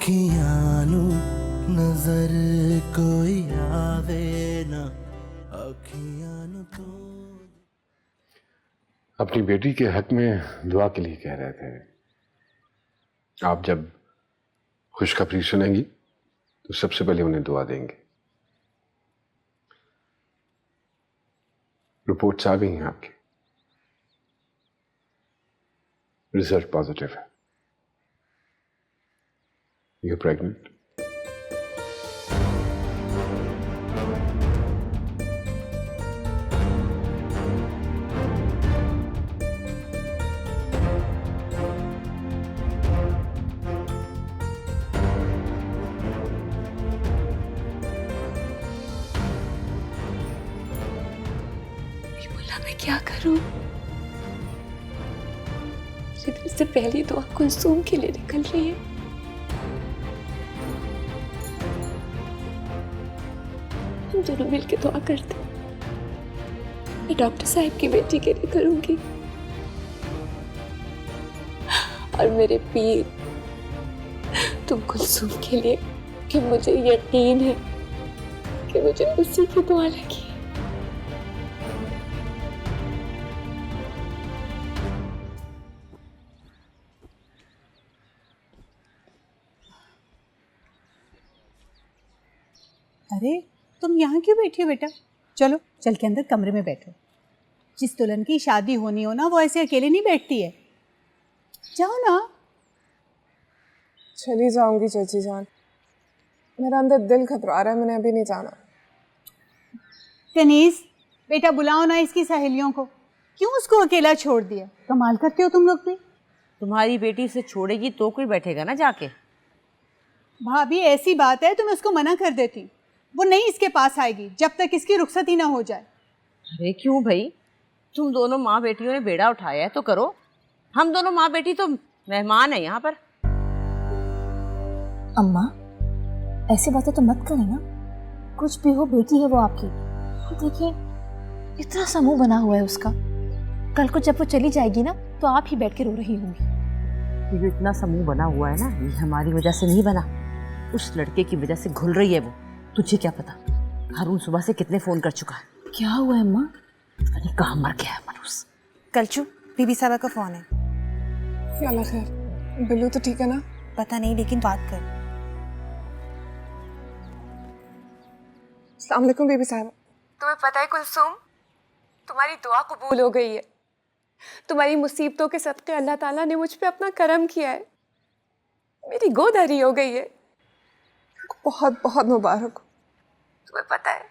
अखियां नू नजर कोई आवे ना, अखियां नू तो। अपनी बेटी के हक में दुआ के लिए कह रहे थे। आप जब खुशखबरी सुनेंगी तो सबसे पहले उन्हें दुआ देंगे। रिपोर्ट्स आ गई हैं आपकी, रिजल्ट पॉजिटिव है। You pregnant. मैं क्या करूं? दिल से पहली दुआ कुलसूम के लिए निकल रही है। हम दोनों मिलकर दुआ करते। मैं डॉक्टर साहब की बेटी के लिए करूंगी और मेरे पीर तुम कुलसूम के लिए, कि मुझे यकीन है कि मुझे उसी की दुआ लगी। अरे तुम यहाँ क्यों बैठी हो बेटा? चलो चल के अंदर कमरे में बैठो। जिस दुल्हन की शादी होनी हो ना, वो ऐसे अकेले नहीं बैठती है। जाओ ना। चली जाऊंगी चाची जान, मेरा अंदर दिल घबरा रहा है, मैंने अभी नहीं जाना। तनीस बेटा, बुलाओ ना इसकी सहेलियों को। क्यों उसको अकेला छोड़ दिया? कमाल करते हो तुम लोग भी। तुम्हारी बेटी से छोड़ेगी तो कोई बैठेगा ना जाके। भाभी ऐसी बात है तो मैं उसको मना कर देती, वो नहीं इसके पास आएगी जब तक इसकी रुखसती ना हो जाए। अरे क्यों भाई, तुम दोनों माँ बेटियों ने बेड़ा उठाया है तो करो। हम दोनों माँ बेटी तो मेहमान है यहाँ पर। अम्मा ऐसी बातें तो मत करें ना, कुछ भी हो बेटी है वो आपकी। देखिए इतना सा मुंह बना हुआ है उसका, कल को जब वो चली जाएगी ना तो आप ही बैठ के रो रही होंगी। ये जो इतना सा मुंह बना हुआ है ना, ये हमारी वजह से नहीं बना, उस लड़के की वजह से घुल रही है वो। तुझे क्या पता हारून सुबह से कितने फोन कर चुका है। क्या हुआ है अम्मा? अरे कहाँ मर गया है मनूस। कलचू बीबी साहबा का फोन है। क्या अल्लाह खैर, बिल्लू तो ठीक है ना? पता नहीं लेकिन बात कर। अस्सलाम वालेकुम बीबी साहब। तुम्हें पता है कुलसूम, तुम्हारी दुआ कबूल हो गई है। तुम्हारी मुसीबतों के सदक़े अल्लाह ताला ने मुझ पे अपना करम किया है। मेरी गोद हरी हो गई है। बहुत बहुत मुबारक। तुम्हें पता है,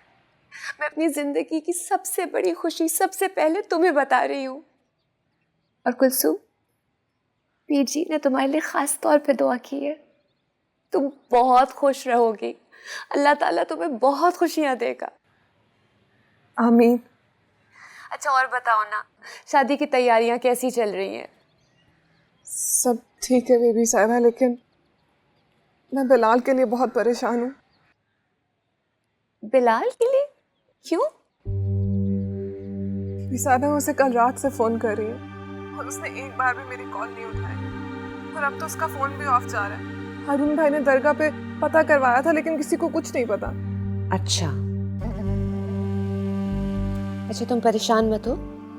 मैं अपनी जिंदगी की सबसे बड़ी खुशी सबसे पहले तुम्हें बता रही हूँ। और कुलसूम, पीर जी ने तुम्हारे लिए खास तौर पे दुआ की है। तुम बहुत खुश रहोगी, अल्लाह ताला तुम्हें बहुत खुशियाँ देगा। आमीन। अच्छा और बताओ ना, शादी की तैयारियां कैसी चल रही हैं? सब ठीक है बीबी साहबा, लेकिन मैं बिलाल के लिए बहुत परेशान हूँ। बिलाल के लिए? क्यों? बीबी साहबा उसे कल रात से फोन कर रही है और उसने एक बार भी मेरी कॉल नहीं उठाई, और अब तो उसका फोन भी ऑफ जा रहा है। हारून भाई ने दरगाह पे पता करवाया था लेकिन किसी को कुछ नहीं पता। अच्छा अच्छा, तुम परेशान मत हो,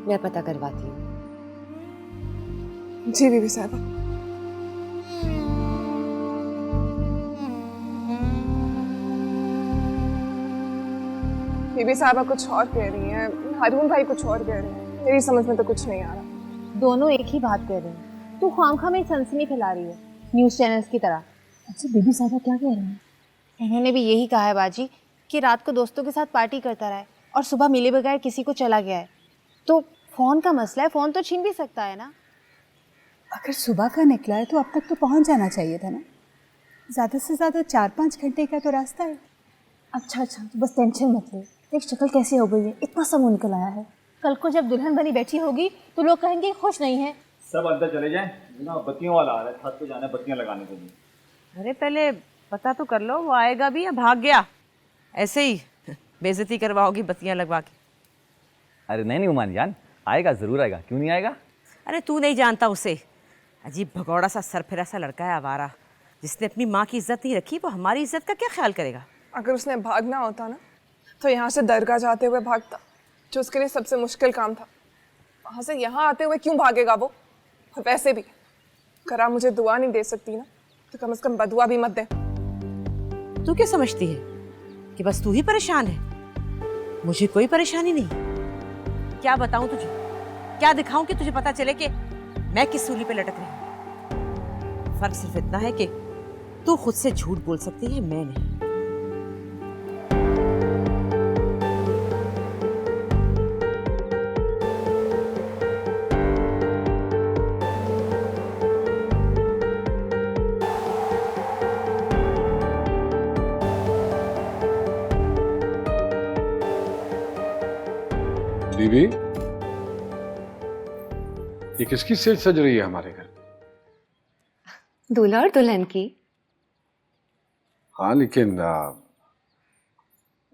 मैं पता करवाती हूँ। जी बीबी साहबा। बीबी साहबा कुछ और कह रही हैं, हारून भाई कुछ और कह रहे हैं, मेरी समझ में तो कुछ नहीं आ रहा। दोनों एक ही बात कह रहे हैं, तू खामखा में सनसनी फैला रही है न्यूज़ चैनल्स की तरह। अच्छा बीबी साहबा क्या कह रहे हैं? उन्होंने भी यही कहा है बाजी कि रात को दोस्तों के साथ पार्टी करता रहा है और सुबह मिले बगैर किसी को चला गया है। तो फोन का मसला है, फोन तो छीन भी सकता है ना। अगर सुबह का निकला है तो अब तक तो पहुंच जाना चाहिए था ना। ज़्यादा से ज़्यादा 4-5 घंटे का तो रास्ता है। अच्छा तो बस टेंशन मत ले, देख शक्ल कैसी हो गई है, इतना सा मुँह निकल आया है। कल को जब दुल्हन बनी बैठी होगी तो लोग कहेंगे खुश नहीं है। सब अंदर चले जाएं, ना बत्तियों वाला आ रहा है, छत पे जाना है बत्तियां लगाने के लिए। अरे पहले पता तो कर लो वो आएगा भी या भाग गया। ऐसे ही बेइज्जती करवाओगी बत्तियां लगवा के। अरे नहीं उमान जान, आएगा जरूर आएगा, क्यों नहीं आएगा। अरे तू नहीं जानता उसे, अजीब भगौड़ा सा सरफिरा सा लड़का है आवारा, जिसने अपनी माँ की इज्जत नहीं रखी वो हमारी इज्जत का क्या ख्याल करेगा? अगर उसने भागना होता ना तो यहाँ से दरगाह जाते हुए भागता, जो उसके लिए सबसे मुश्किल काम था। वहाँ से यहाँ आते हुए क्यों भागेगा वो? और वैसे भी अगर आप मुझे दुआ नहीं दे सकती ना तो कम से कम बदुआ भी मत दे। तू क्या समझती है कि बस तू ही परेशान है? मुझे कोई परेशानी नहीं। क्या बताऊं तुझे, क्या दिखाऊं कि तुझे पता चले कि मैं किस सूली पे लटक रही हूं? फर्क सिर्फ इतना है कि तू खुद से झूठ बोल सकती है, मैं नहीं। बीबी, ये किसकी सेज सज रही है हमारे घर? दूल्हा और दुल्हन की। हाँ, लेकिन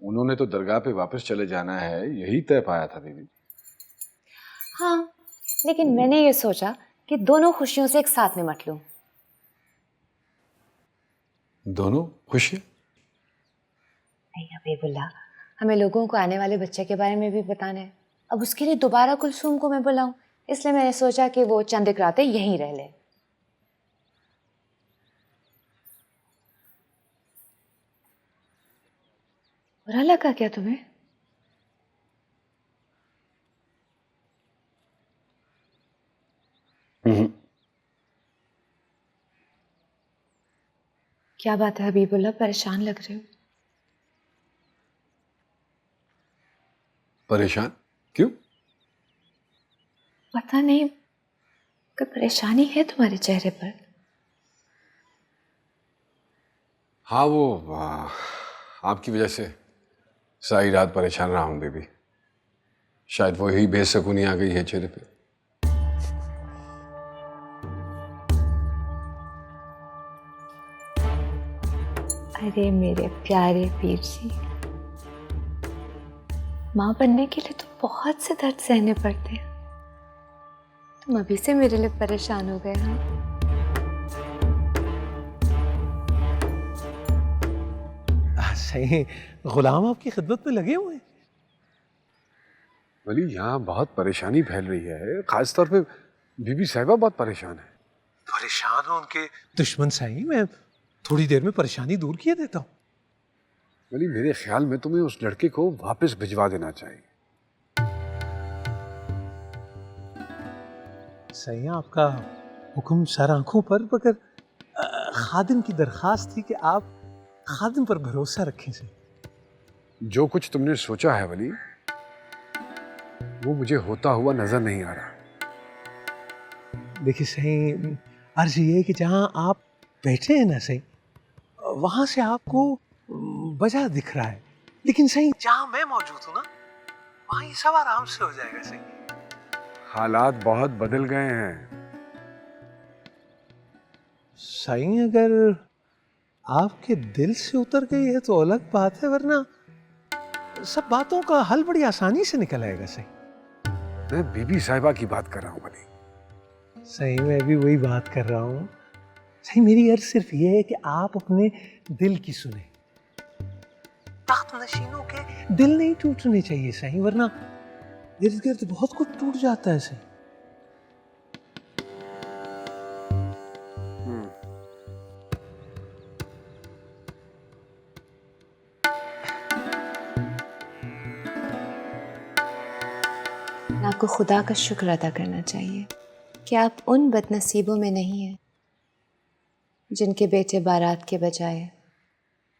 उन्होंने तो दरगाह पे वापस चले जाना है, यही तय पाया था बीबी। हाँ, लेकिन मैंने ये सोचा कि दोनों खुशियों से एक साथ में मत लूं। दोनों खुशियां? नहीं हबीबुल्लाह, हमें लोगों को आने वाले बच्चे के बारे में भी बताना है। अब उसके लिए दोबारा कुलसूम को मैं बुलाऊं, इसलिए मैंने सोचा कि वो चंद एक रातें यहीं रह ले। बुरा लगा क्या तुम्हें? क्या बात है हबीबुल्लाह, परेशान लग रहे हो? परेशान क्यों? पता नहीं, कोई परेशानी है तुम्हारे चेहरे पर? हाँ, वो आपकी वजह से सारी रात परेशान रहा हूं बेबी। शायद वही बेसुकूनी आ गई है चेहरे पे। अरे मेरे प्यारे पीर जी, माँ बनने के लिए तो बहुत से दर्द सहने पड़ते हैं। तुम अभी से मेरे लिए परेशान हो गए। हाँ, सही गुलाम आपकी खिदमत में लगे हुए हैं। वली, यहाँ बहुत परेशानी फैल रही है, खासतौर पे बीबी साहिबा बहुत परेशान है। परेशान हो उनके दुश्मन सही, मैं थोड़ी देर में परेशानी दूर किए देता हूँ। वली, मेरे ख्याल में तुम्हें उस लड़के को वापस भिजवा देना चाहिए। सही, आपका हुक्म सर आंखों पर, मगर खादिम की दरखास्त थी कि आप खादिम पर भरोसा रखें। से जो कुछ तुमने सोचा है वली, वो मुझे होता हुआ नजर नहीं आ रहा। देखिए सही, अर्ज ये है कि जहाँ आप बैठे हैं ना सही, वहां से आपको बाजार दिख रहा है, लेकिन सही जहाँ मैं मौजूद हूँ ना, वहाँ ये सब आराम से हो जाएगा। सही, हालात बहुत बदल गए हैं। सही, अगर आपके दिल से उतर गई है तो अलग बात है, वरना सब बातों का हल बड़ी आसानी से निकल आएगा। सही, मैं बीबी साहिबा की बात कर रहा हूँ वली। सही, मैं भी वही बात कर रहा हूँ। सही, मेरी अर्ज सिर्फ ये है कि आप अपने दिल की सुने। तख्त नशीनों के दिल नहीं टूटने चाहिए सही, वरना इर्द गिर्द बहुत कुछ टूट जाता है। सही, आपको खुदा का शुक्र अदा करना चाहिए कि आप उन बदनसीबों में नहीं हैं जिनके बेटे बारात के बजाय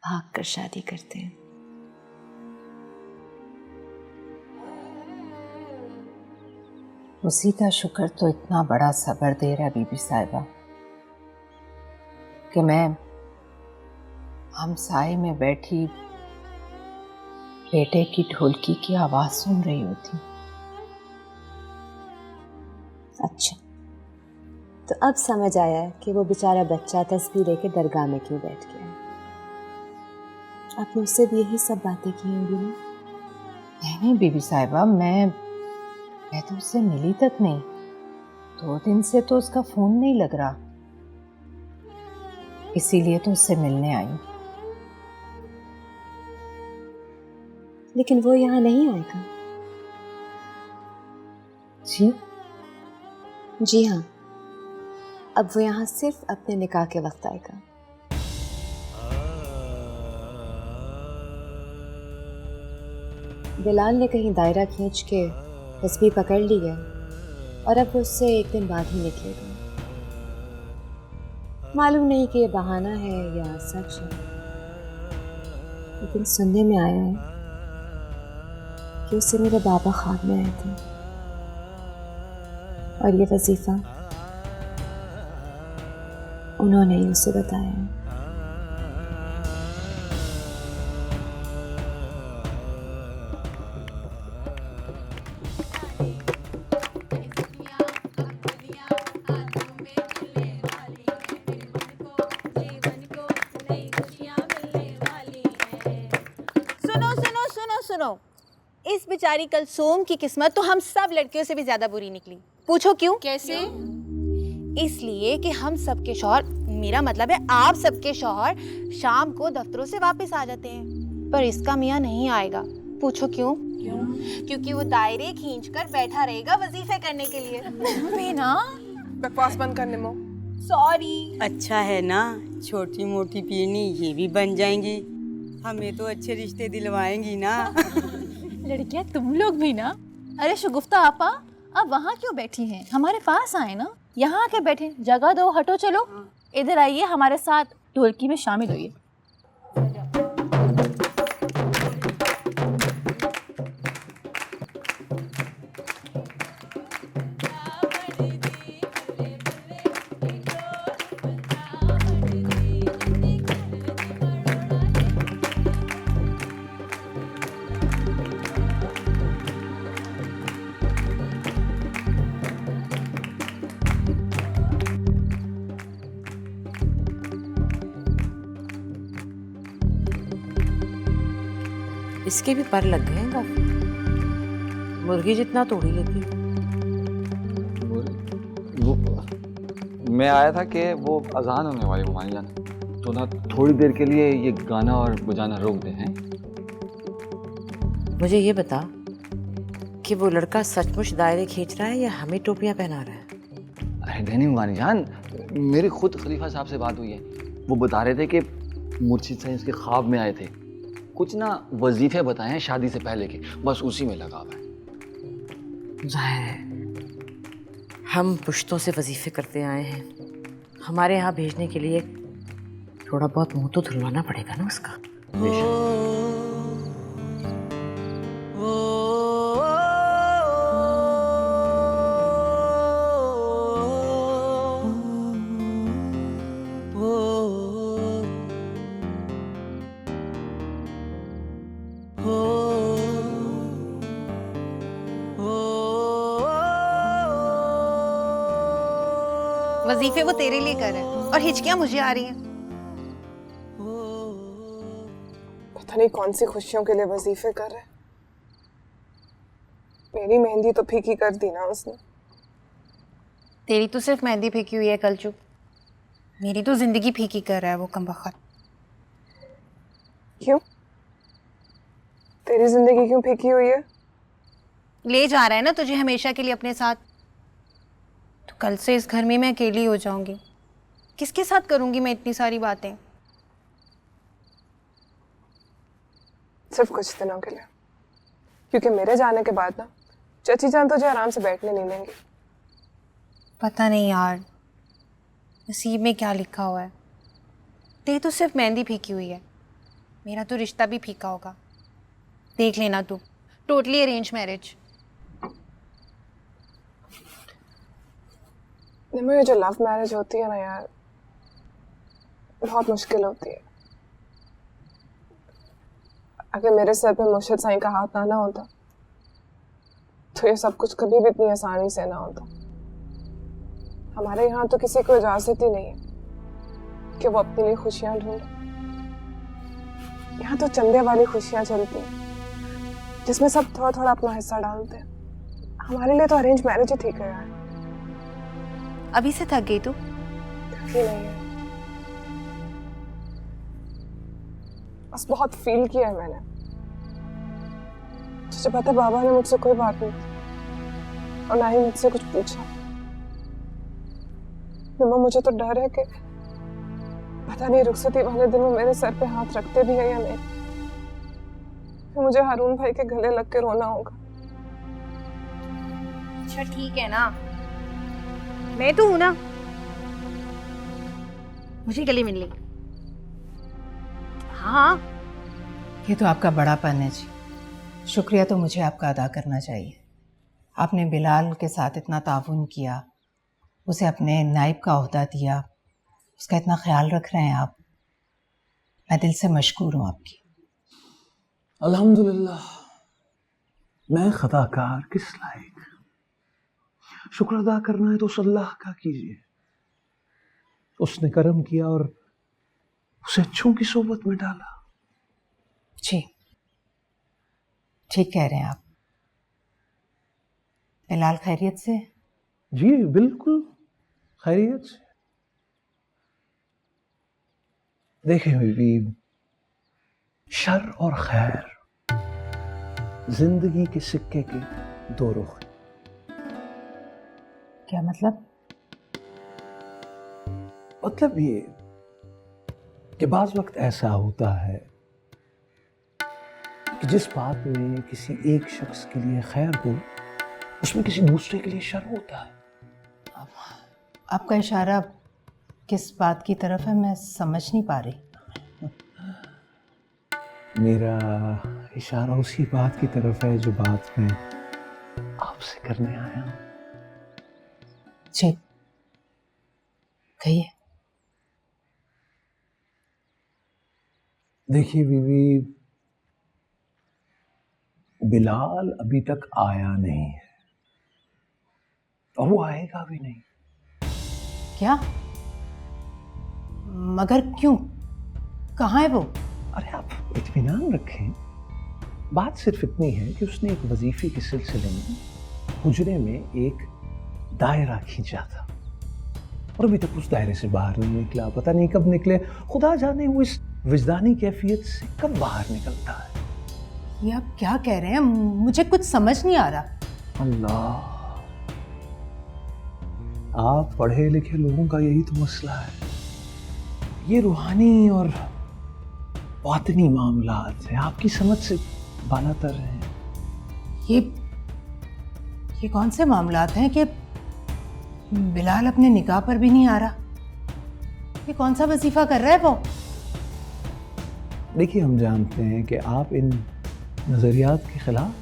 भाग कर शादी करते हैं। उसी का शुक्र तो इतना बड़ा सब्र दे रहा है बीबी साहिबा कि मैं हमसाए में बैठी बेटे की ढोलकी की आवाज सुन रही होती। अच्छा, तो अब समझ आया कि वो बेचारा बच्चा तस्बीह लेके दरगाह में क्यों बैठ गया। आपने उससे भी यही सब बातें की होंगी ना? नहीं बीबी साहिबा, मैं तो उससे मिली तक नहीं। 2 दिन से तो उसका फोन नहीं लग रहा। इसीलिए तो उससे मिलने आई हूँ। लेकिन वो यहाँ नहीं आएगा। जी? जी हाँ, अब वो यहाँ सिर्फ अपने निकाह के वक्त आएगा। बिलाल ने कहीं दायरा खींच के तस्बीह पकड़ ली है और अब वो उससे एक दिन बाद ही निकलेगा। मालूम नहीं कि ये बहाना है या सच है, लेकिन सुनने में आया है कि उससे मेरे बाबा ख्वाब में आए थे और ये वजीफा उन्होंने ही उसे बताया है। सुनो, इस बेचारी कलसूम की किस्मत तो हम सब लड़कियों से भी ज्यादा बुरी निकली। पूछो क्यों? कैसे? इसलिए कि हम सबके शौहर, मेरा मतलब है आप सबके शौहर, शाम को दफ्तरों से वापस आ जाते हैं, पर इसका मियाँ नहीं आएगा। पूछो क्यों? क्योंकि वो दायरे खींचकर बैठा रहेगा वजीफे करने के लिए। बिना बकवास बंद करने मो। सॉरी। अच्छा है ना, छोटी मोटी पीनी ये भी बन जाएंगी, हमें तो अच्छे रिश्ते दिलवाएंगी ना। लड़कियां तुम लोग भी ना। अरे शगुफ्ता आपा, अब वहाँ क्यों बैठी हैं? हमारे पास आए ना, यहाँ आके बैठे। जगह दो, हटो, चलो इधर आइए, हमारे साथ ढोलकी में शामिल होइए। इसके भी पर लग गए हैं काफी। मुर्गी जितना तोड़ ही लेती। वो मैं आया था कि वो अजान होने वाली वो मानी जान, तो ना थोड़ी देर के लिए ये गाना और बजाना रोक दे हैं। मुझे ये बता कि वो लड़का सचमुच दायरे खींच रहा है या हमें टोपियां पहना रहा है? अरे नहीं मानी जान, मेरी खुद खलीफा साहब से बात हुई है। वो बता रहे थे कि मुर्शिद साहब इसके ख्वाब में आए थे, कुछ ना वजीफे बताए हैं शादी से पहले के, बस उसी में लगा हुआ है। जाहिर है हम पुश्तों से वजीफे करते आए हैं, हमारे यहाँ भेजने के लिए थोड़ा बहुत मुंह तो धुलवाना पड़ेगा ना उसका। वजीफे वो तेरे लिए कर रहे हैं और हिचकियां मुझे आ रही हैं। पता नहीं कौन सी खुशियों के लिए वजीफे कर रहे। मेरी मेहंदी तो फीकी कर दी ना उसने। तेरी तो सिर्फ मेहंदी फीकी हुई है कलचू, मेरी तो जिंदगी फीकी कर रहा है वो कमबख्त। क्यों? तेरी जिंदगी क्यों फीकी हुई है? ले जा रहा है ना तुझे हमेशा के लिए अपने साथ, तो कल से इस घर में मैं अकेली हो जाऊंगी। किसके साथ करूंगी मैं इतनी सारी बातें? सिर्फ कुछ दिनों के लिए, क्योंकि मेरे जाने के बाद ना चची जान तुझे आराम से बैठने नहीं देंगी। पता नहीं यार नसीब में क्या लिखा हुआ है। तेरी तो सिर्फ मेहंदी फीकी हुई है, मेरा तो रिश्ता भी फीका होगा। देख लेना तू, टोटली अरेंज मैरिज। ये जो लव मैरिज होती है ना यार, बहुत मुश्किल होती है। अगर मेरे सर पे मुर्शिद साईं का हाथ ना होता तो ये सब कुछ कभी भी इतनी आसानी से ना होता। हमारे यहाँ तो किसी को इजाजत ही नहीं है कि वो अपने लिए खुशियां ढूंढे। यहाँ तो चंदे वाली खुशियां चलती हैं जिसमें सब थोड़ा थोड़ा अपना हिस्सा डालते हैं। हमारे लिए तो अरेंज मैरिज ही ठीक है यार। अभी से थक गई तू? थकी नहीं है, बस बहुत फील किया है मैंने। तुझे पता है बाबा ने मुझसे कोई बात नहीं की और ना ही मुझसे कुछ पूछा। मम्मा मुझे तो डर है कि पता नहीं रुखसती वाले दिन वो मेरे सर पे हाथ रखते भी है या नहीं, फिर मुझे हारून भाई के गले लग के रोना होगा। अच्छा ठीक है ना, मैं तो हूं ना, मुझे गले मिल ली। हाँ ये तो आपका बड़ापन है जी, शुक्रिया तो मुझे आपका अदा करना चाहिए। आपने बिलाल के साथ इतना ताउन किया, उसे अपने नाइब का ओहदा दिया, उसका इतना ख्याल रख रहे हैं आप। मैं दिल से मशकूर हूँ आपकी। अल्हम्दुलिल्लाह, मैं खताकार किस लायक। शुक्र अदा करना है तो उस अल्लाह का कीजिए, उसने करम किया और उसे अच्छों की सोबत में डाला। जी ठीक कह रहे हैं आप। बिलाल खैरियत से? जी बिल्कुल खैरियत से। देखें बीबी, शर और खैर जिंदगी के सिक्के के दो रुख हैं। क्या मतलब? मतलब ये कि बाज़ वक्त ऐसा होता है कि जिस बात में किसी एक शख्स के लिए खैर हो, उसमें किसी दूसरे के लिए शर होता है। आपका इशारा किस बात की तरफ है, मैं समझ नहीं पा रही। मेरा इशारा उसी बात की तरफ है जो बात मैं आपसे करने आया हूं। जी कहिए। देखिए बीवी, बिलाल अभी तक आया नहीं है और वो आएगा भी नहीं। क्या? मगर क्यों? कहाँ है वो? अरे आप इत्मीनान रखें, बात सिर्फ इतनी है कि उसने एक वजीफे के सिलसिले में हुजरे में एक दायरा खींचा था और अभी तक उस दायरे से बाहर नहीं निकला। पता नहीं कब निकले, खुदा जाने वो इस विजदानी कैफियत से कब बाहर निकलता है। ये आप क्या कह रहे हैं? मुझे कुछ समझ नहीं आ रहा। अल्लाह, आप पढ़े लिखे लोगों का यही तो मसला है। ये रूहानी और बातिनी मामलात हैं, आपकी समझ से बालातर हैं। ये कौन से मामलात हैं कि बिलाल अपने निकाह पर भी नहीं आ रहा? ये कौन सा वजीफा कर रहा है वो? देखिए, हम जानते हैं कि आप इन नजरियात के खिलाफ,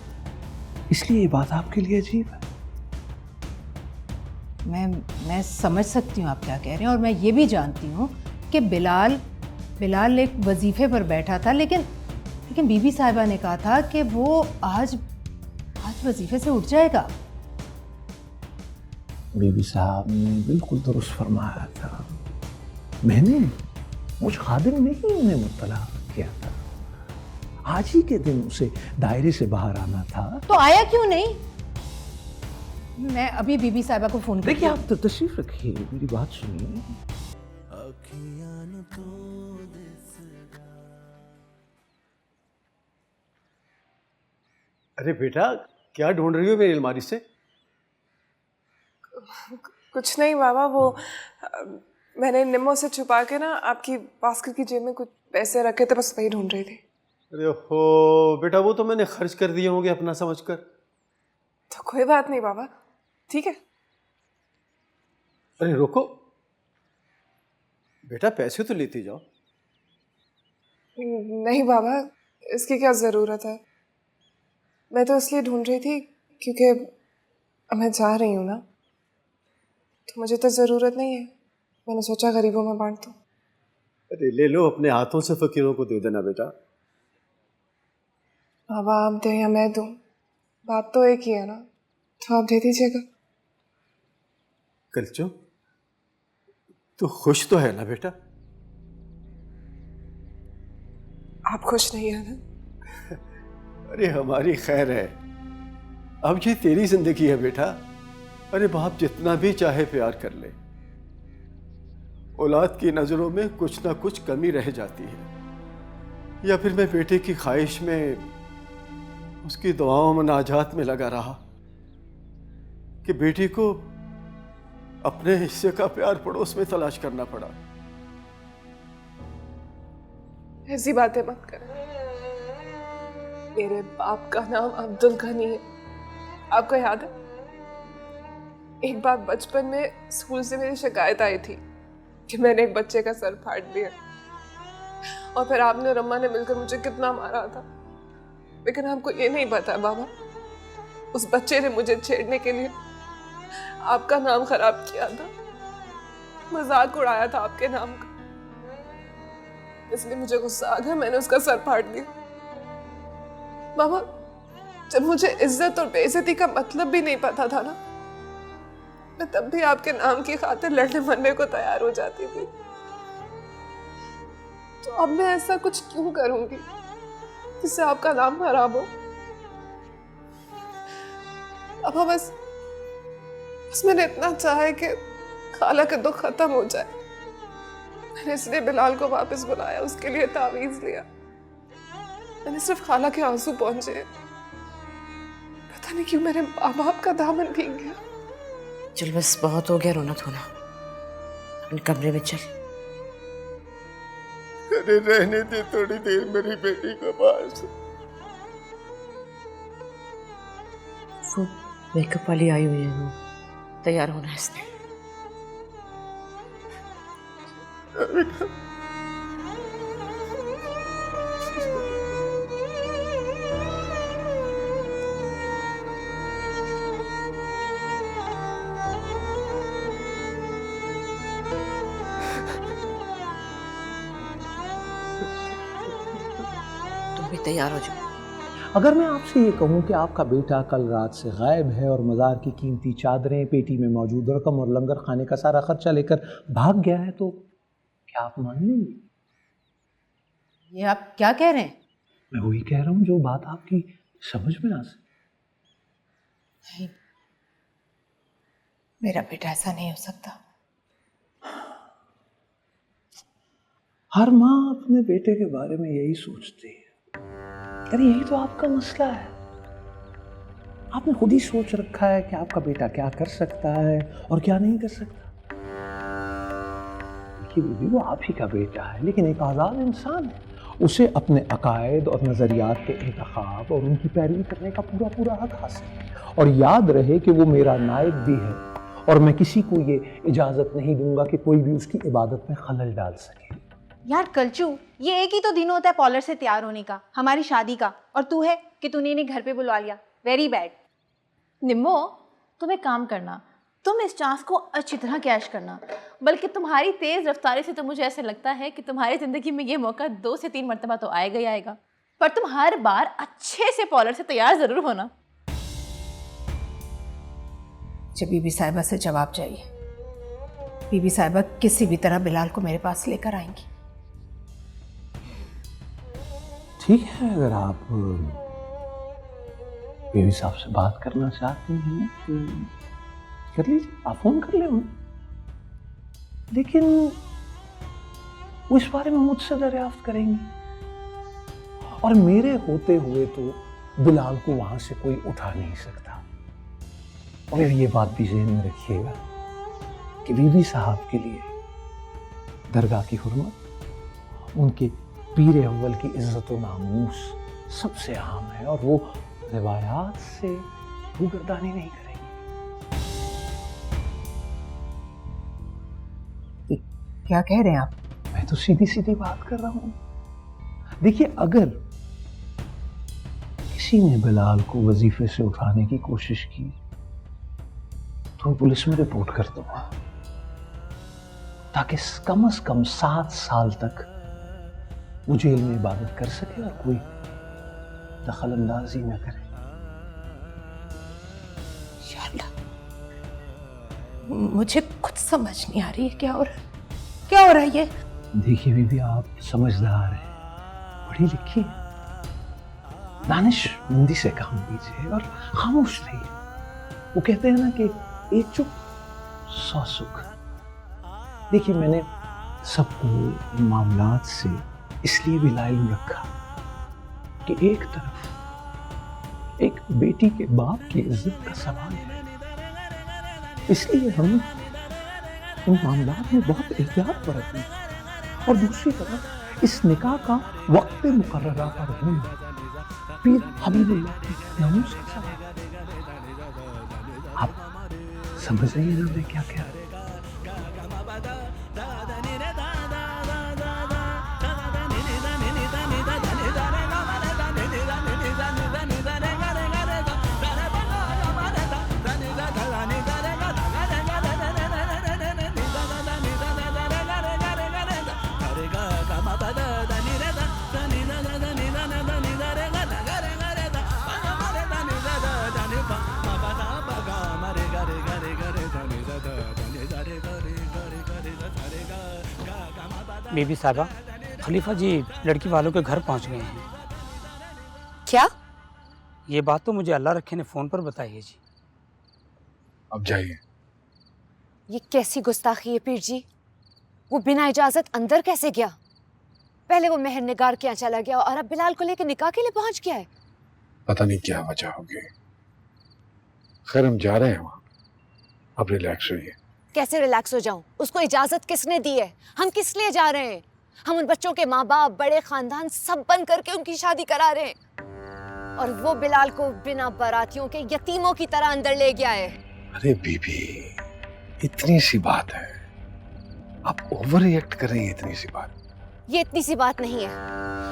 इसलिए ये बात आपके लिए अजीब है। मैं समझ सकती हूँ आप क्या कह रहे हैं और मैं ये भी जानती हूँ कि बिलाल एक वजीफे पर बैठा था, लेकिन बीबी साहिबा ने कहा था कि वो आज वजीफे से उठ जाएगा। बीबी साहब ने बिल्कुल दुरुस्त फरमाया था। मैंने मुझ खादिम ने ही उन्हें मुत्तला किया था। आज ही के दिन उसे दायरे से बाहर आना था। तो आया क्यों नहीं? मैं अभी बीबी साहिबा को फोन देखिए, आप तो तशरीफ रखिए, मेरी बात सुनिए। अरे बेटा, क्या ढूंढ रही हो मेरी अलमारी से? कुछ नहीं बाबा, वो मैंने निम्मो से छुपा के ना आपकी बास्केट की जेब में कुछ पैसे रखे थे, बस वही ढूंढ रही थी। अरे हो बेटा, वो तो मैंने खर्च कर दिए होंगे अपना समझकर। तो कोई बात नहीं बाबा, ठीक है। अरे रुको बेटा, पैसे तो लेती जाओ। नहीं बाबा, इसकी क्या ज़रूरत है। मैं तो इसलिए ढूंढ रही थी क्योंकि मैं जा रही हूँ ना, तो मुझे तो ज़रूरत नहीं है। मैंने सोचा गरीबों में बांट दूँ। अरे ले लो, अपने हाथों से फकीरों को दे देना बेटा। बाबा आप दें या मैं दूँ, बात तो एक ही है ना, तो आप दे दीजिएगा। कलचो, तू खुश तो है ना बेटा? आप खुश नहीं है ना? अरे हमारी खैर है, अब ये तेरी जिंदगी है बेटा। अरे बाप जितना भी चाहे प्यार कर ले, औलाद की नजरों में कुछ ना कुछ कमी रह जाती है। या फिर मैं बेटे की ख्वाहिश में, उसकी दुआओं में, नाजात में लगा रहा कि बेटी को अपने हिस्से का प्यार पड़ोस में तलाश करना पड़ा। ऐसी बातें मत कर। मेरे बाप का नाम अब्दुल गनी है, आपको याद है? एक बार बचपन में स्कूल से मेरी शिकायत आई थी कि मैंने एक बच्चे का सर फाड़ दिया, और फिर आपने और अम्मा ने मिलकर मुझे कितना मारा था। लेकिन आपको ये नहीं पता बाबा, उस बच्चे ने मुझे छेड़ने के लिए आपका नाम खराब किया था, मजाक उड़ाया था आपके नाम का। इसलिए मुझे गुस्सा आ गया, मैंने उसका सर फाड़ दिया। बाबा, जब मुझे इज्जत और बेइज्जती का मतलब भी नहीं पता था ना, मैं तब भी आपके नाम की खातिर लड़ने मरने को तैयार हो जाती थी। तो अब मैं ऐसा कुछ क्यों करूंगी जिससे आपका नाम खराब हो? अब बस मैंने इतना चाहा है कि खाला का दुख खत्म हो जाए। मैंने इसलिए बिलाल को वापस बुलाया, उसके लिए तावीज लिया। मैंने सिर्फ खाला के आंसू पहुंचे। पता नहीं क्यों मेरे माँ बाप का दामन भीग गया। चल बस, बहुत हो गया रोना धोना, अपने कमरे में चल। अरे रहने दे थोड़ी देर मेरी बेटी को पास। वो मेकअप वाली आई हुई है, वो तैयार होना है इसने। तुम भी तैयार हो जाओ। अगर मैं आपसे ये कहूँ कि आपका बेटा कल रात से गायब है और मज़ार की कीमती चादरें, पेटी में मौजूद रकम और लंगर खाने का सारा खर्चा लेकर भाग गया है, तो क्या आप मान लेंगे? ये आप क्या कह रहे हैं? मैं वही कह रहा हूँ जो बात आपकी समझ में आ सके। नहीं, मेरा बेटा ऐसा नहीं हो सकता। हर माँ अपने बेटे के बारे में यही सोचती है। अरे यही तो आपका मसला है। आपने खुद ही सोच रखा है कि आपका बेटा क्या कर सकता है और क्या नहीं कर सकता। देखिए बीबी, वो आप ही का बेटा है, लेकिन एक आज़ाद इंसान है। उसे अपने अकायद और नज़रियात के इंतखाब और उनकी पैरवी करने का पूरा पूरा हक हासिल है। और याद रहे कि वो मेरा नायब भी है, और मैं किसी को ये इजाज़त नहीं दूंगा कि कोई भी उसकी इबादत में खलल डाल सके। यार कलचू, ये एक ही तो दिन होता है पॉलर से तैयार होने का, हमारी शादी का, और तू है कि तूने इन्हें घर पे बुलवा लिया। Very bad. निम्मो, तुम एक काम करना, तुम इस चांस को अच्छी तरह कैश करना। बल्कि तुम्हारी तेज़ रफ्तारी से तो मुझे ऐसे लगता है कि तुम्हारी ज़िंदगी में ये मौका 2 से 3 मरतबा तो आएगा ही आएगा। पर तुम हर बार अच्छे से पॉलर से तैयार ज़रूर होना। मुझे बीबी साहिबा से जवाब चाहिए। बीबी साहिबा किसी भी तरह बिलाल को मेरे पास लेकर आएंगी। ठीक है, अगर आप बीवी साहब से बात करना चाहते हैं तो कर लीजिए, आप फोन कर लें। लेकिन वो इस बारे में मुझसे दरियाफ्त करेंगी, और मेरे होते हुए तो बिलाल को वहां से कोई उठा नहीं सकता। और ये बात भी ज़हन में रखिएगा कि बीबी साहब के लिए दरगाह की हुर्मत, उनके पीर अव्वल की इज्जत व नामूस सबसे अहम है, और वो रिवायात से रूगर्दानी नहीं करेंगे। क्या कह रहे हैं आप? मैं तो सीधी सीधी बात कर रहा हूं। देखिए, अगर किसी ने बिलाल को वजीफे से उठाने की कोशिश की तो पुलिस में रिपोर्ट कर दूंगा, ताकि कम से कम 7 साल तक वो जेल में इबादत कर सके और कोई दखल अंदाजी न करे। मुझे कुछ समझ नहीं आ रही है क्या हो रहा है ये। देखिए बीबी, आप समझदार हैं, पढ़ी लिखी हैं, दानिशमंदी से काम लीजिए और खामोश रहिए। वो कहते हैं ना कि एक चुप 100 सुख। देखिए, मैंने सबको इन मामलात से इसलिए भी लाइल रखा कि एक तरफ एक बेटी के बाप की इज्जत का सवाल है, इसलिए हम इन मामलात में बहुत एहतियात बरतें, और दूसरी तरफ इस निकाह का वक्त मुकर्ररा पर होना पीर हबीबुल्लाह की नामूस का सवाल। आप समझ रही हैं ना मैं क्या कह रहा हूं? बीबी साहबा, खलीफा जी लड़की वालों के घर पहुंच गए हैं। क्या? ये बात तो मुझे अल्लाह रखे ने फ़ोन पर बताई है जी। अब जाइए। ये कैसी गुस्ताखी है पीर जी? वो बिना इजाजत अंदर कैसे गया? पहले वो मेहर निगार के यहाँ चला गया और अब बिलाल को लेकर निकाह के लिए पहुंच गया है। पता नहीं क्या वजह होगी। खैर हम जा रहे हैं वहां, अब रिलैक्स रहिए। कैसे रिलैक्स हो जाऊं? उसको इजाजत किसने दी है? हम किस लिए जा रहे हैं? हम उन बच्चों के माँ बाप, बड़े खानदान सब बन करके उनकी शादी करा रहे हैं, और वो बिलाल को बिना बारातियों के यतीमों की तरह अंदर ले गया है। अरे बीबी, इतनी सी बात है, आप ओवर रिएक्ट कर रही हैं। इतनी सी बात, ये इतनी सी बात नहीं है।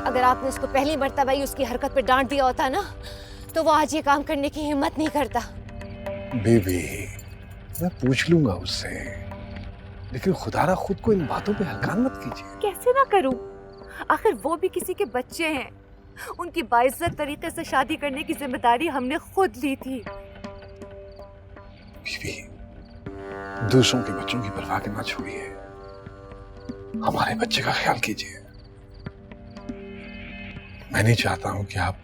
अगर आपने उसको पहली मर्तबा ही उसकी हरकत पे डांट दिया होता ना, तो वो आज ये काम करने की हिम्मत नहीं करता। बीबी, मैं पूछ लूंगा उससे, लेकिन खुदारा खुद को इन बातों पे हल्का मत कीजिए। कैसे ना करूं? आखिर वो भी किसी के बच्चे हैं। उनकी बाइज्जत तरीके से शादी करने की जिम्मेदारी हमने खुद ली थी। बीबी, दूसरों के बच्चों की परवाह करना छोड़िए, हमारे बच्चे का ख्याल कीजिए। मैं नहीं चाहता हूं कि आप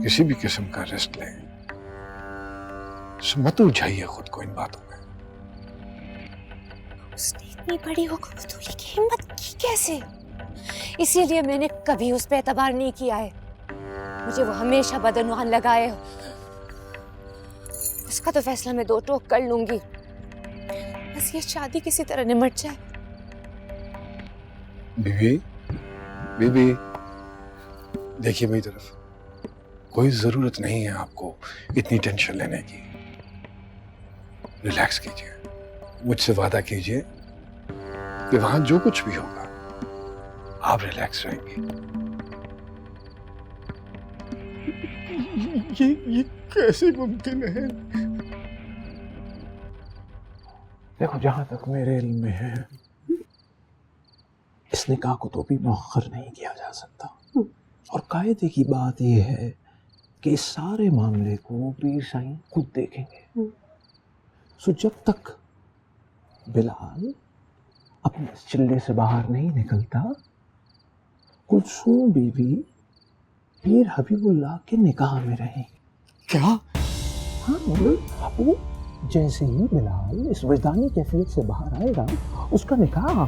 किसी भी किस्म का रिस्क लें, मत उलझाइए खुद को इन बातों में। उसने इतनी बड़ी हुकूमतों की हिम्मत की कैसे? इसीलिए मैंने कभी उस पर एतबार नहीं किया है। मुझे वो हमेशा बदनुमान लगाए। उसका तो फैसला मैं दो टोक कर लूंगी, बस ये शादी किसी तरह निमट जाए। बीबी, बीबी, देखिए मेरी तरफ, कोई जरूरत नहीं है आपको इतनी टेंशन लेने की। रिलैक्स कीजिए, मुझसे वादा कीजिए कि वहां जो कुछ भी होगा आप रिलैक्स रहेंगे। ये कैसे मुमकिन है? देखो, जहां तक मेरे इल्म में है, इस निकाह को तो भी मुअख्खर नहीं किया जा सकता, और कायदे की बात यह है कि इस सारे मामले को पीर साईं खुद देखेंगे। सो जब तक बिलाल अपने चिल्ले से बाहर नहीं निकलता, कुलसूम बीबी पीर हबीबुल्लाह के निकाह में रहेंगी। क्या? हाँ, वो जैसे ही बिलाल इस वजदानी कैफियत से बाहर आएगा, उसका निकाह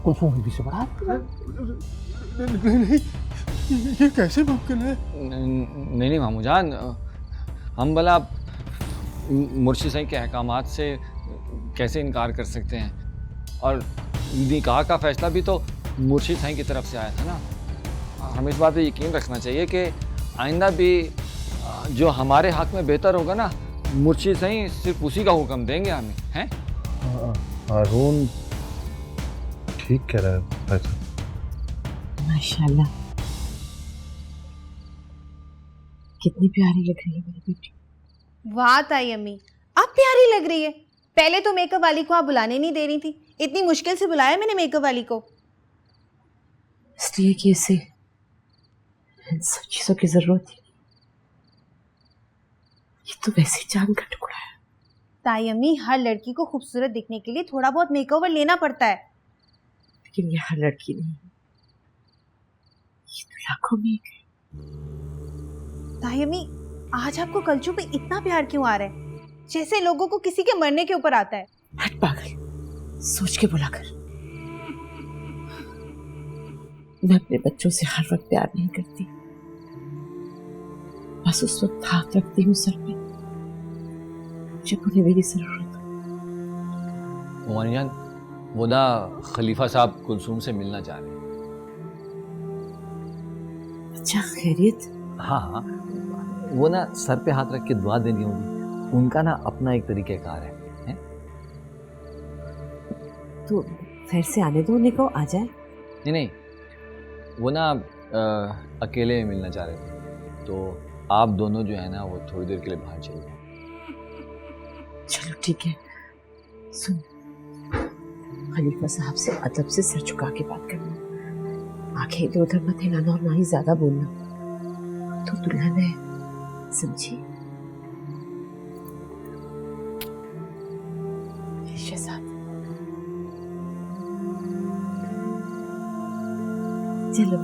कुलसूम बीबी से बढ़ा देगा। नहीं, ये कैसे मुमकिन है? नहीं मामू जान, हम भला मुर्शिद साईं के अहकामात से कैसे इनकार कर सकते हैं? और निकाह का फैसला भी तो मुर्शिद साईं की तरफ से आया था ना। हमें इस बात पे यकीन रखना चाहिए कि आइंदा भी जो हमारे हक में बेहतर होगा ना, मुर्शिद साईं सिर्फ उसी का हुक्म देंगे हमें, हैं? हारून ठीक कह रहा है। माशाल्लाह, कितनी प्यारी लग रही है मेरी बेटी। वाह ताई अम्मी, अब प्यारी लग रही है। पहले तो मेकअप वाली को आप बुलाने नहीं दे रही थी, इतनी मुश्किल से बुलाया मैंने मेकअप वाली को। इसलिए कि इसे इन सब चीजों की जरूरत है। ये तो वैसे ही जान का टुकड़ा है। ताई अम्मी, हर लड़की को खूबसूरत दिखने के लिए थोड़ा बहुत मेकओवर लेना पड़ता है। लेकिन ये हर लड़की नहीं, ये तो लाखों में एक है। ताई अम्मी, आज आपको कलचू पे इतना प्यार क्यों आ रहा है? जैसे लोगों को किसी के मरने के ऊपर आता है। हट पागल, सोच के बुला कर। मैं अपने बच्चों से हर वक्त प्यार नहीं करती, बस उस वक्त हाथ रखती हूँ सर पे जब उन्हें मेरी जरूरत हो। मोमानी जान, वो ना खलीफा साहब कुलसूम से मिलना चाह रहे हैं। अच्छा, खैरियत? हाँ हाँ, वो ना सर पे हाथ रख के दुआ देनी होगी, उनका ना अपना एक तरीक़ेकार है? तो फिर से आने दो उन्हें को, आ जाए। नहीं, वो ना अकेले मिलना चाह रहे थे, तो आप दोनों जो है ना वो थोड़ी देर के लिए बाहर चले जाओ। चलो ठीक है। सुन, खलीफा साहब से अदब से सर झुका के बात करना, आंखें इधर उधर मत हिलाना और ना ही ज्यादा बोलना। तो दुल्हन है, समझी? शहजाद, चलो।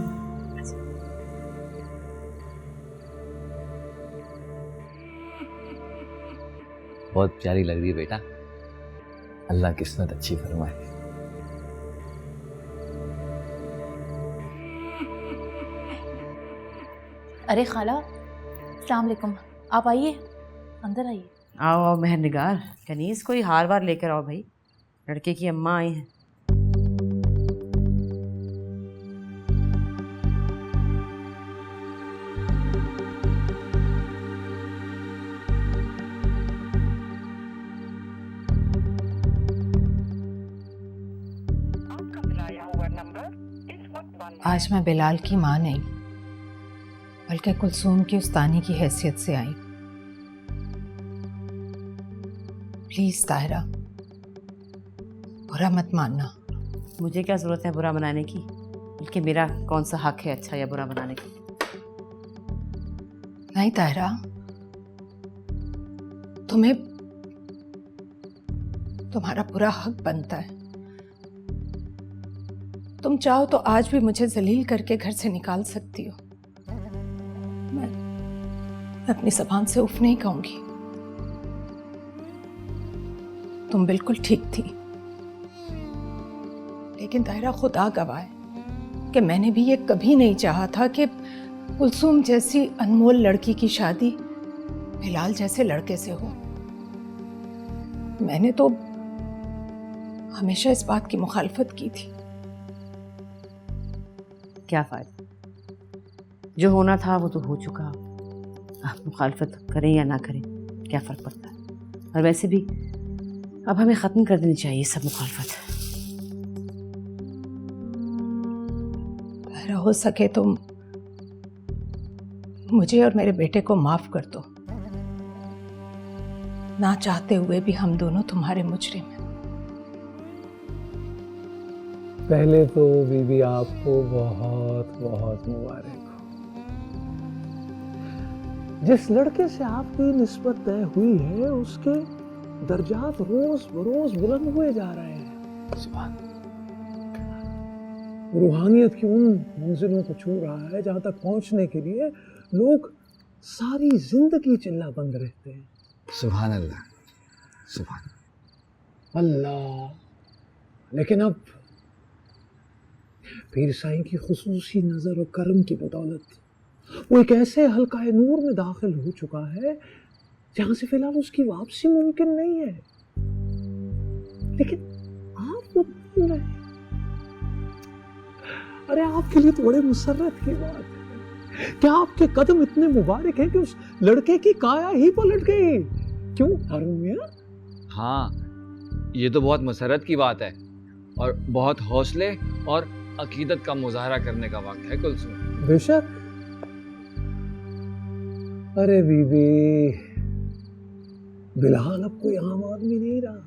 बहुत प्यारी लग रही है बेटा, अल्लाह किस्मत अच्छी फरमाए। अरे खाला, अस्सलाम वालेकुम, आप आइए, अंदर आइए। आओ आओ मेहरनिगार, कनीज कोई हार वार लेकर आओ भाई, लड़के की अम्मा आई हैं। आज मैं बिलाल की माँ नहीं, बल्कि कुलसूम की उस्तानी की हैसियत से आई। प्लीज ताहिरा, बुरा मत मानना। मुझे क्या जरूरत है बुरा मनाने की, बल्कि मेरा कौन सा हक है अच्छा या बुरा मनाने की? नहीं ताहिरा, तुम्हें तुम्हारा पूरा हक बनता है। तुम चाहो तो आज भी मुझे जलील करके घर से निकाल सकती हो। मैं अपनी ज़बान से उफ नहीं कहूंगी। तुम बिल्कुल ठीक थी, लेकिन ताहिरा खुदा गवाह है कि मैंने भी ये कभी नहीं चाहा था कि कुलसूम जैसी अनमोल लड़की की शादी बिलाल जैसे लड़के से हो। मैंने तो हमेशा इस बात की मुखालफत की थी। क्या फायदा, जो होना था वो तो हो चुका। आप मुखालफत करें या ना करें क्या फ़र्क पड़ता है? और वैसे भी अब हमें ख़त्म कर देनी चाहिए सब मुखालफत। ताहिरा, हो सके तो मुझे और मेरे बेटे को माफ़ कर दो। ना चाहते हुए भी हम दोनों तुम्हारे मुजरिम हैं। पहले तो बीबी आपको बहुत बहुत मुबारक हो। जिस लड़के से आपकी निस्बत तय हुई है उसके दर्जात रोज बरोज बुलंद हुए जा रहे हैं। सुभान, रूहानियत की उन मंजिलों को छू रहा है जहां तक पहुंचने के लिए लोग सारी जिंदगी चिल्ला बंद रहते हैं। सुभान अल्लाह, सुभान अल्लाह। लेकिन अब पीर साईं की खुसूसी नजर और करम की बदौलत वो एक ऐसे हल्काए नूर में दाखिल हो चुका है जहां से फिलहाल उसकी वापसी मुमकिन नहीं है। लेकिन आप वो बोल रहे हैं, अरे आपके लिए तो बड़े मुसर्रत की बात है। क्या आपके कदम इतने मुबारक हैं कि उस लड़के की काया ही पलट गई? क्यों हारून मियां? हाँ, ये तो बहुत मसरत की बात है और बहुत हौसले और अकीदत का मुजाहरा करने का वक्त है कुलसूम। बेशक। अरे बीबी, बिलाल अब कोई आम आदमी नहीं रहा।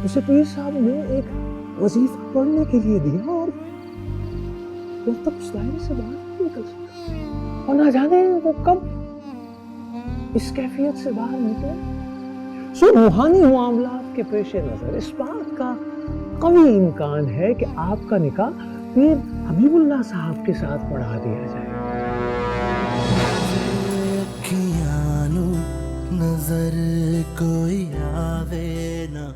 उसे पीर साहब ने एक वजीफा पढ़ने के लिए दिया और वो तब उस दायरे से बाहर नहीं निकल सका। और ना जाने वो कब इस कैफियत से बाहर निकले। सो रूहानी मामलात के पेश नजर इस बात का कभी इम्कान है कि आपका निकाह पीर हबीबुल्लाह साहब के साथ पढ़ा दिया जाए। नजर कोई आवे ना